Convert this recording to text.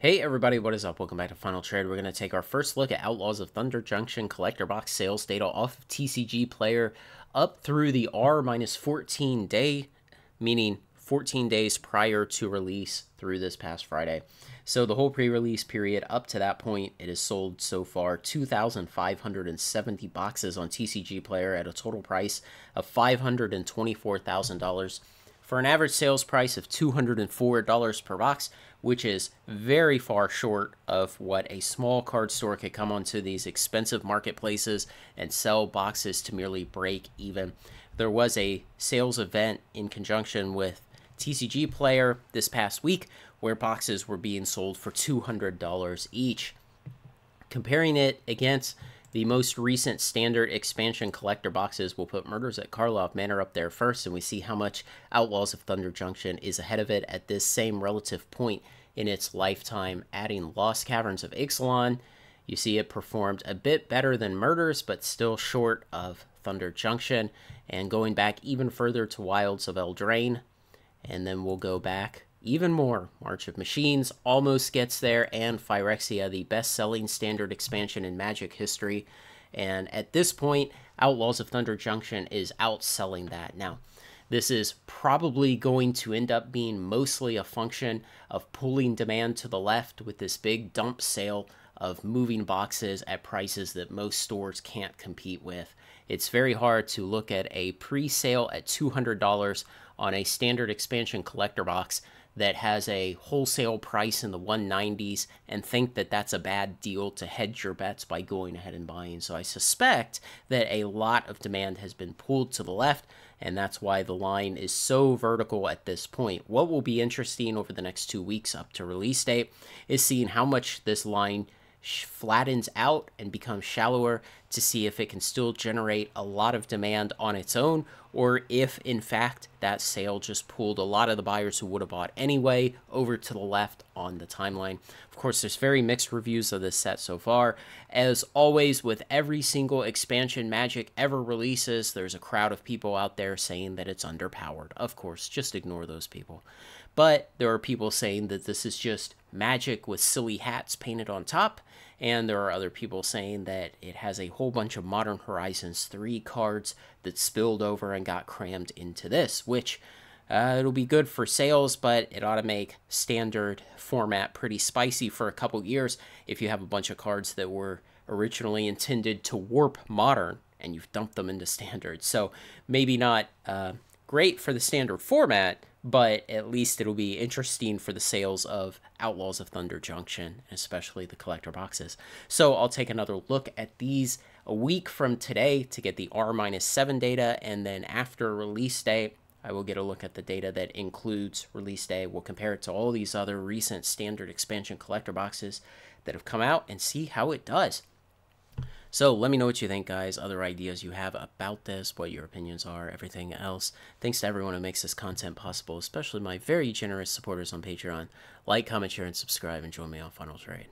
Hey everybody, what is up? Welcome back to Final Trade. We're going to take our first look at Outlaws of Thunder Junction collector box sales data off of TCG Player up through the R-14 day, meaning 14 days prior to release through this past Friday. So the whole pre-release period up to that point, it has sold so far 2,570 boxes on TCG Player at a total price of $524,000. For an average sales price of $204 per box, which is very far short of what a small card store could come onto these expensive marketplaces and sell boxes to merely break even. There was a sales event in conjunction with TCG Player this past week where boxes were being sold for $200 each. Comparing it against the most recent standard expansion collector boxes, we'll put Murders at Karlov Manor up there first, and we see how much Outlaws of Thunder Junction is ahead of it at this same relative point in its lifetime. Adding Lost Caverns of Ixalan, you see it performed a bit better than Murders, but still short of Thunder Junction. And going back even further to Wilds of Eldraine, and then we'll go back even more. March of Machines almost gets there, and Phyrexia, the best-selling standard expansion in Magic history. And at this point, Outlaws of Thunder Junction is outselling that. Now, this is probably going to end up being mostly a function of pulling demand to the left with this big dump sale of moving boxes at prices that most stores can't compete with. It's very hard to look at a pre-sale at $200 on a standard expansion collector box that has a wholesale price in the 190s and think that that's a bad deal to hedge your bets by going ahead and buying. So I suspect that a lot of demand has been pulled to the left, and that's why the line is so vertical at this point. What will be interesting over the next 2 weeks up to release date is seeing how much this line flattens out and becomes shallower to see if it can still generate a lot of demand on its own, or if in fact that sale just pulled a lot of the buyers who would have bought anyway over to the left on the timeline. Of course, there's very mixed reviews of this set so far. As always, with every single expansion Magic ever releases, there's a crowd of people out there saying that it's underpowered. Of course, just ignore those people. But there are people saying that this is just Magic with silly hats painted on top, and there are other people saying that it has a whole bunch of Modern Horizons 3 cards that spilled over and got crammed into this, which it'll be good for sales, but it ought to make standard format pretty spicy for a couple years if you have a bunch of cards that were originally intended to warp Modern and you've dumped them into standard. So maybe not great for the standard format, but at least it'll be interesting for the sales of Outlaws of Thunder Junction, especially the collector boxes. So I'll take another look at these a week from today to get the R-7 data, and then after release day, I will get a look at the data that includes release day. We'll compare it to all these other recent standard expansion collector boxes that have come out and see how it does. So let me know what you think, guys, other ideas you have about this, what your opinions are, everything else. Thanks to everyone who makes this content possible, especially my very generous supporters on Patreon. Like, comment, share, and subscribe, and join me on Final Trade.